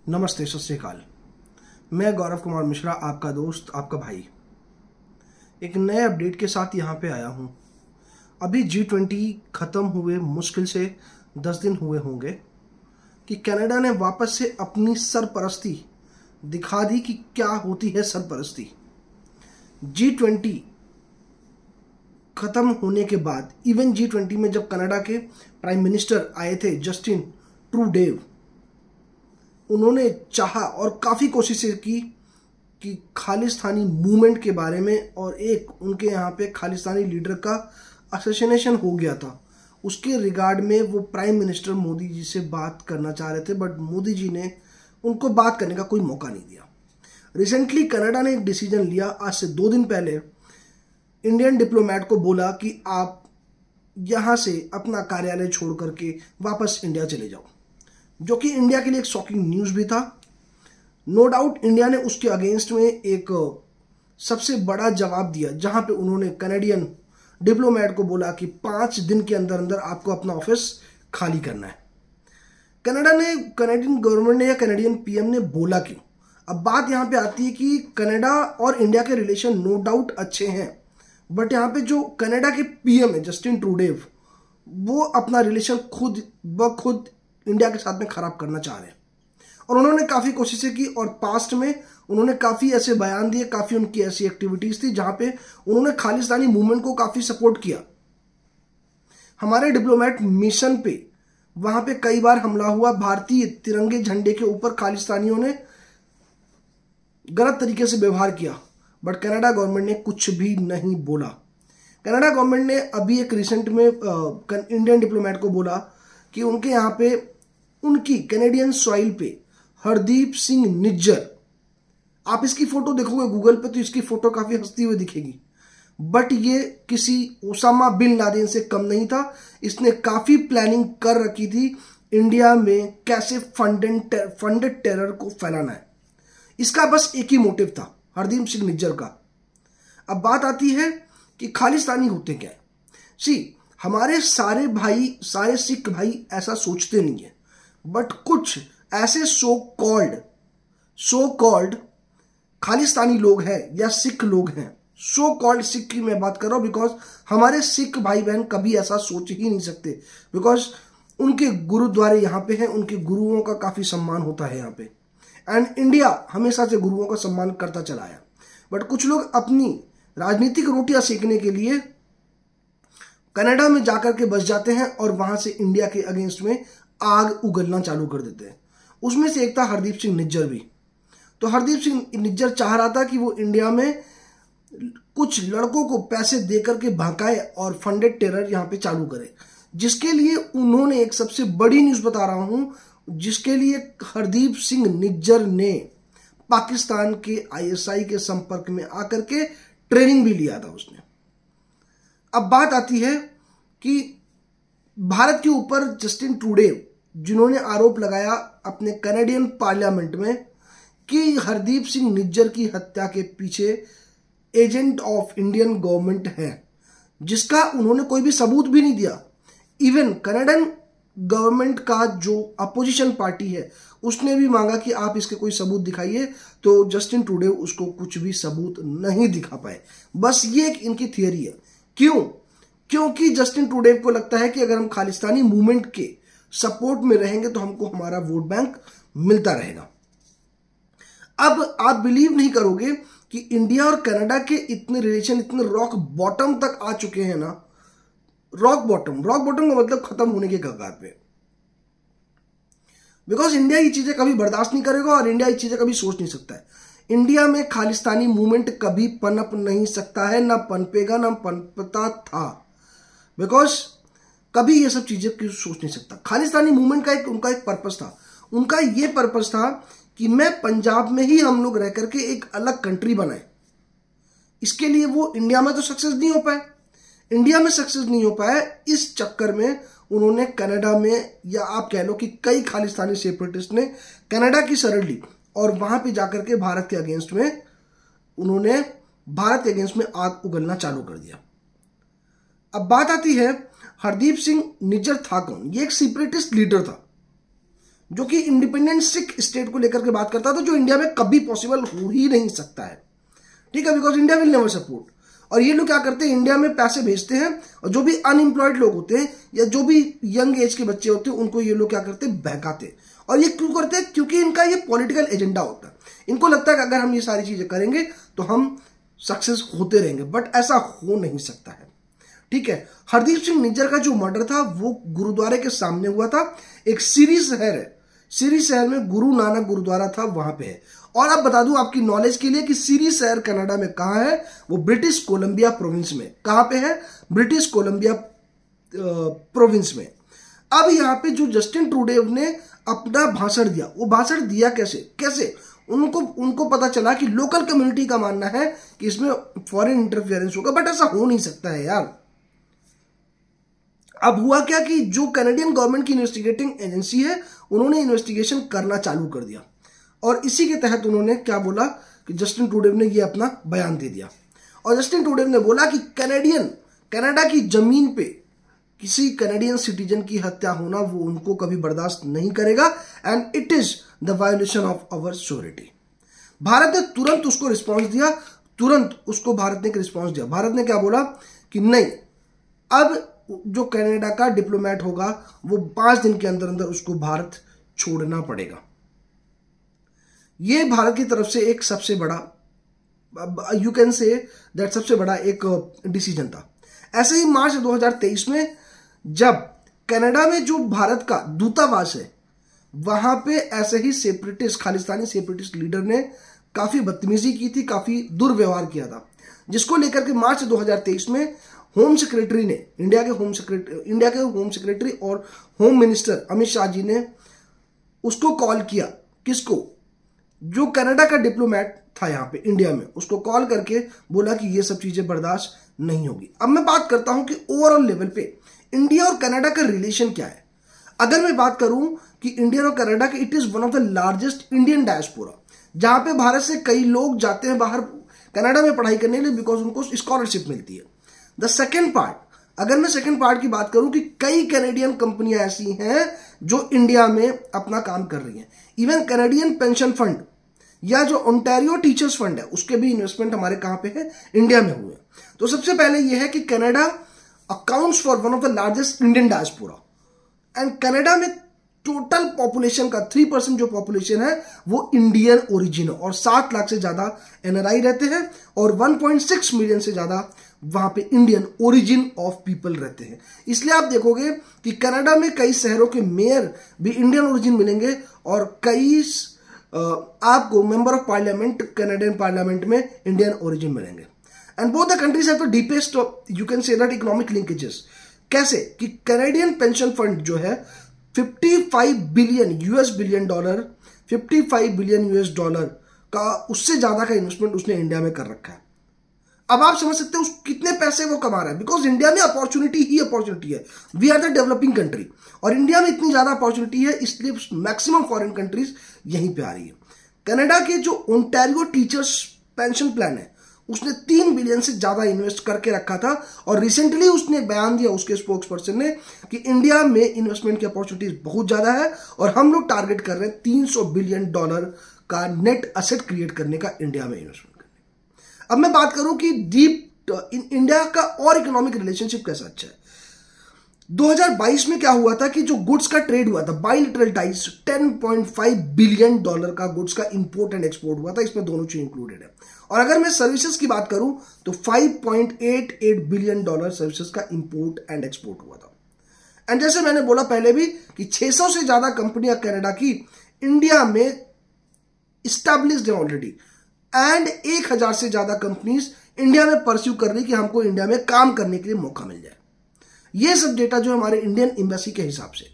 नमस्ते, सत श्री अकाल। मैं गौरव कुमार मिश्रा, आपका दोस्त, आपका भाई, एक नए अपडेट के साथ यहाँ पे आया हूँ। अभी G20 ख़त्म हुए मुश्किल से 10 दिन हुए होंगे कि कनाडा ने वापस से अपनी सरपरस्ती दिखा दी कि क्या होती है सरपरस्ती। G20 ख़त्म होने के बाद इवन G20 में जब कनाडा के प्राइम मिनिस्टर आए थे जस्टिन ट्रूडेव, उन्होंने चाहा और काफ़ी कोशिशें की कि खालिस्तानी मूवमेंट के बारे में, और एक उनके यहाँ पे खालिस्तानी लीडर का असैसिनेशन हो गया था, उसके रिगार्ड में वो प्राइम मिनिस्टर मोदी जी से बात करना चाह रहे थे, बट मोदी जी ने उनको बात करने का कोई मौका नहीं दिया। रिसेंटली कनाडा ने एक डिसीजन लिया, आज से 2 दिन पहले इंडियन डिप्लोमेट को बोला कि आप यहाँ से अपना कार्यालय छोड़ करके वापस इंडिया चले जाओ, जो कि इंडिया के लिए एक शॉकिंग न्यूज़ भी था। नो डाउट इंडिया ने उसके अगेंस्ट में एक सबसे बड़ा जवाब दिया, जहां पे उन्होंने कनेडियन डिप्लोमेट को बोला कि 5 दिन के अंदर अंदर आपको अपना ऑफिस खाली करना है। कनेडियन गवर्नमेंट ने या कनेडियन पीएम ने बोला क्यों? अब बात यहां पे आती है कि कनाडा और इंडिया के रिलेशन नो डाउट अच्छे हैं, बट यहां पे जो कनाडा के पीएम है जस्टिन ट्रूडेव, वो अपना रिलेशन खुद ब खुद इंडिया के साथ में खराब करना चाह रहे हैं। और उन्होंने काफ़ी कोशिशें की और पास्ट में उन्होंने काफ़ी ऐसे बयान दिए, काफ़ी उनकी ऐसी एक्टिविटीज़ थी जहां पे उन्होंने खालिस्तानी मूवमेंट को काफ़ी सपोर्ट किया। हमारे डिप्लोमेट मिशन पे वहां पे कई बार हमला हुआ, भारतीय तिरंगे झंडे के ऊपर खालिस्तानियों ने गलत तरीके से व्यवहार किया, बट कनाडा गवर्नमेंट ने कुछ भी नहीं बोला। कनाडा गवर्नमेंट ने अभी एक रिसेंट में इंडियन डिप्लोमेट को बोला कि उनके यहाँ पे उनकी कैनेडियन सॉइल पे हरदीप सिंह निज्जर, आप इसकी फोटो देखोगे गूगल पे तो इसकी फोटो काफी हंसती हुई दिखेगी, बट ये किसी ओसामा बिन लादेन से कम नहीं था। इसने काफी प्लानिंग कर रखी थी इंडिया में कैसे फंडेड टेरर को फैलाना है। इसका बस एक ही मोटिव था, हरदीप सिंह निज्जर का। अब बात आती है कि खालिस्तानी होते क्या है। हमारे सारे भाई, सारे सिख भाई ऐसा सोचते नहीं है, बट कुछ ऐसे सो कॉल्ड खालिस्तानी लोग हैं या सिख लोग हैं। सो कॉल्ड सिख की मैं बात कर रहा हूं, बिकॉज हमारे सिख भाई बहन कभी ऐसा सोच ही नहीं सकते, बिकॉज उनके गुरुद्वारे यहाँ पे हैं, उनके गुरुओं का काफी सम्मान होता है यहाँ पे, एंड इंडिया हमेशा से गुरुओं का सम्मान करता चला आया। बट कुछ लोग अपनी राजनीतिक रोटियां सेकने के लिए कनाडा में जाकर के बस जाते हैं और वहां से इंडिया के अगेंस्ट में आग उगलना चालू कर देते हैं। उसमें से एक था हरदीप सिंह निज्जर भी। तो हरदीप सिंह निज्जर चाह रहा था कि वो इंडिया में कुछ लड़कों को पैसे देकर के भड़काए और फंडेड टेरर यहां पे चालू करे, जिसके लिए उन्होंने एक सबसे बड़ी न्यूज बता रहा हूं, जिसके लिए हरदीप सिंह निज्जर ने पाकिस्तान के ISI के संपर्क में आकर के ट्रेनिंग भी लिया था उसने। अब बात आती है कि भारत के ऊपर जस्टिन ट्रूडेव, जिन्होंने आरोप लगाया अपने कनाडियन पार्लियामेंट में कि हरदीप सिंह निज्जर की हत्या के पीछे एजेंट ऑफ इंडियन गवर्नमेंट है, जिसका उन्होंने कोई भी सबूत भी नहीं दिया। इवन कनाडियन गवर्नमेंट का जो अपोजिशन पार्टी है उसने भी मांगा कि आप इसके कोई सबूत दिखाइए, तो जस्टिन ट्रूडेव उसको कुछ भी सबूत नहीं दिखा पाए। बस ये एक इनकी थियरी है। क्यों? क्योंकि जस्टिन ट्रूडेव को लगता है कि अगर हम खालिस्तानी मूवमेंट के सपोर्ट में रहेंगे तो हमको हमारा वोट बैंक मिलता रहेगा। अब आप बिलीव नहीं करोगे कि इंडिया और कनाडा के इतने रिलेशन इतने रॉक बॉटम तक आ चुके हैं ना। रॉक बॉटम का मतलब खत्म होने के कगार पे, बिकॉज इंडिया ये चीजें कभी बर्दाश्त नहीं करेगा और इंडिया ये चीजें कभी सोच नहीं सकता है। इंडिया में खालिस्तानी मूवमेंट कभी पनप नहीं सकता है, ना पनपेगा, ना पनपता था, बिकॉज कभी ये सब चीजें क्यों सोच नहीं सकता। खालिस्तानी मूवमेंट का उनका एक पर्पस था। उनका ये पर्पस था कि मैं पंजाब में ही हम लोग रह करके एक अलग कंट्री बनाए। इसके लिए वो इंडिया में तो सक्सेस नहीं हो पाए। इंडिया में सक्सेस नहीं हो पाया, इस चक्कर में उन्होंने कनाडा में, या आप कह लो कि कई खालिस्तानी सेपरेटिस्ट ने कनाडा की शरण ली और वहां पे जाकर के भारत के अगेंस्ट में उन्होंने भारत के अगेंस्ट में आग उगलना चालू कर दिया। अब बात आती है हरदीप सिंह निज्जर था कौन? ये एक सेपरेटिस्ट लीडर था, जो कि इंडिपेंडेंट सिख स्टेट को लेकर के बात करता था, जो इंडिया में कभी पॉसिबल हो ही नहीं सकता है, ठीक है, because India will never support. और ये लोग क्या करते हैं, इंडिया में पैसे भेजते हैं और जो भी अनएम्प्लॉयड लोग होते हैं या जो भी यंग एज के बच्चे होते हैं उनको ये लोग क्या करते हैं, बहकाते हैं। और ये क्यों करते हैं, क्योंकि इनका ये पॉलिटिकल एजेंडा होता है। इनको लगता है कि अगर हम ये सारी चीजें करेंगे तो हम सक्सेस होते रहेंगे, बट ऐसा हो नहीं सकता है, ठीक है। हरदीप सिंह निज्जर का जो मर्डर था वो गुरुद्वारे के सामने हुआ था। एक सीरी शहर है, सीरी शहर में गुरु नानक गुरुद्वारा था, वहां पे है। और अब बता दूं आपकी नॉलेज के लिए कि सीरी शहर कनाडा में कहां है, वो ब्रिटिश कोलंबिया प्रोविंस में। कहां पे है, ब्रिटिश कोलंबिया प्रोविंस में। अब यहाँ पे जो जस्टिन ट्रूडेव ने अपना भाषण दिया, वो भाषण दिया कैसे उनको पता चला कि लोकल कम्युनिटी का मानना है कि इसमें फॉरेन इंटरफेरेंस होगा, बट ऐसा हो नहीं सकता है यार। अब हुआ क्या कि जो कनाडियन गवर्नमेंट की इन्वेस्टिगेटिंग एजेंसी है, उन्होंने इन्वेस्टिगेशन करना चालू कर दिया और इसी के तहत उन्होंने क्या बोला कि जस्टिन ट्रूडेव ने ये अपना बयान दे दिया। और जस्टिन ट्रूडेव ने बोला कि कनाडा की जमीन पे किसी कनाडियन सिटीजन की हत्या होना वो उनको कभी बर्दाश्त नहीं करेगा and it is the violation of our sovereignty. Bharat ने तुरंत उसको रिस्पॉन्स दिया, भारत ने एक रिस्पॉन्स दिया। भारत ने क्या बोला कि नहीं, अब जो कनाडा का डिप्लोमेट होगा वो 5 दिन के अंदर अंदर उसको भारत छोड़ना पड़ेगा। ये भारत की तरफ से एक सबसे बड़ा, यू कैन से दैट सबसे बड़ा एक डिसीजन था। ऐसे ही मार्च 2023 में जब कनाडा में जो भारत का दूतावास है वहां पे ऐसे ही खालिस्तानी सेपरेटिस्ट लीडर ने काफी बदतमीजी की थी, काफी दुर्व्यवहार किया था, जिसको लेकर के मार्च 2023 में होम सेक्रेटरी ने, इंडिया के होम सेक्रेटरी और होम मिनिस्टर अमित शाह जी ने उसको कॉल किया। किसको, जो कनाडा का डिप्लोमेट था यहाँ पे इंडिया में, उसको कॉल करके बोला कि ये सब चीजें बर्दाश्त नहीं होगी। अब मैं बात करता हूं कि ओवरऑल लेवल पे इंडिया और कनाडा का रिलेशन क्या है। अगर मैं बात करूं कि इंडिया और कनाडा के, it is one of the largest Indian diaspora, जहां पे भारत से कई लोग जाते हैं बाहर कनाडा में पढ़ाई करने के लिए बिकॉज उनको स्कॉलरशिप मिलती है। द सेकेंड पार्ट, अगर मैं सेकेंड पार्ट की बात करूं कि कई कैनेडियन कंपनियां ऐसी हैं जो इंडिया में अपना काम कर रही हैं। इवन कैनेडियन पेंशन फंड या जो ओंटारियो टीचर्स फंड है उसके भी इन्वेस्टमेंट हमारे कहां पे है, इंडिया में हुए। तो सबसे पहले यह है कि Canada accounts for one of the largest Indian diaspora and Canada में टोटल पॉपुलेशन का 3% जो पॉपुलेशन है वो इंडियन ओरिजिन और 7 लाख से ज्यादा एनआरआई रहते हैं और 1.6 मिलियन से ज्यादा वहां पे इंडियन ओरिजिन ऑफ पीपल रहते हैं। इसलिए आप देखोगे कि कनाडा में कई शहरों के मेयर भी इंडियन ओरिजिन मिलेंगे और कई आपको member of parliament Canadian parliament में इंडियन ओरिजिन मिलेंगे। And both the countries have the deepest, you can say that, economic linkages. कैसे कि कैनेडियन पेंशन फंड जो है 55 बिलियन यूएस डॉलर का, उससे ज्यादा का इन्वेस्टमेंट उसने इंडिया में कर रखा है। अब आप समझ सकते हो कितने पैसे वो कमा रहा है, बिकॉज इंडिया में अपॉर्चुनिटी ही अपॉर्चुनिटी है। We are the developing country और इंडिया में इतनी ज्यादा अपॉर्चुनिटी है, इसलिए मैक्सिमम फॉरेन कंट्रीज यहीं पे आ रही है। कनाडा के जो ओंटारियो टीचर्स पेंशन प्लान है उसने 3 बिलियन से ज्यादा इन्वेस्ट करके रखा था और रिसेंटली उसने बयान दिया, उसके स्पोक्स पर्सन ने, कि इंडिया में इन्वेस्टमेंट की अपॉर्चुनिटीज बहुत ज्यादा है और हम लोग टारगेट कर रहे हैं $300 बिलियन का नेट असेट क्रिएट करने का इंडिया में इन्वेस्टमेंट करने। अब मैं बात करूं कि डीप इंडिया का और इकोनॉमिक रिलेशनशिप कैसा अच्छा है। 2022 में क्या हुआ था कि जो गुड्स का ट्रेड हुआ था, बाइलेटरल टाइज, $10.5 बिलियन का गुड्स का इंपोर्ट एंड एक्सपोर्ट हुआ था, इसमें दोनों चीज इंक्लूडेड है। और अगर मैं सर्विसेज की बात करूं तो $5.88 बिलियन सर्विसेज का इंपोर्ट एंड एक्सपोर्ट हुआ था। एंड जैसे मैंने बोला पहले भी कि 600 से ज्यादा कंपनियां कनाडा की इंडिया में इस्टेब्लिश्ड है ऑलरेडी एंड 1000 से ज्यादा कंपनीज इंडिया में परस्यू कर रही कि हमको इंडिया में काम करने के लिए मौका मिल जाए। ये सब डेटा जो हमारे इंडियन एम्बेसी के हिसाब से।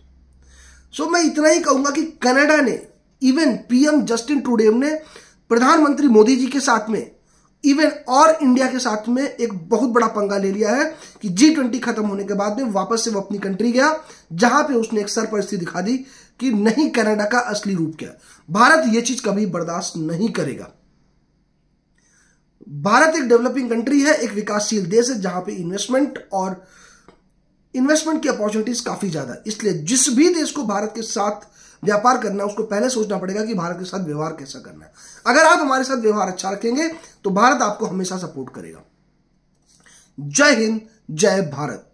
सो मैं इतना ही कहूंगा कि कनाडा ने, इवन पीएम जस्टिन ट्रूडेव ने प्रधानमंत्री मोदी जी के साथ में, इवन और इंडिया के साथ में एक बहुत बड़ा पंगा ले लिया है कि G20 खत्म होने के बाद में वापस से वो अपनी कंट्री गया, जहां पे उसने एक सरपरस्ती दिखा दी कि नहीं, कनाडा का असली रूप क्या है। भारत ये चीज कभी बर्दाश्त नहीं करेगा। भारत एक डेवलपिंग कंट्री है, एक विकासशील देश है जहां पे इन्वेस्टमेंट की अपॉर्चुनिटीज काफी ज्यादा, इसलिए जिस भी देश को भारत के साथ व्यापार करना है उसको पहले सोचना पड़ेगा कि भारत के साथ व्यवहार कैसा करना है। अगर आप हमारे साथ व्यवहार अच्छा रखेंगे तो भारत आपको हमेशा सपोर्ट करेगा। जय हिंद, जय भारत।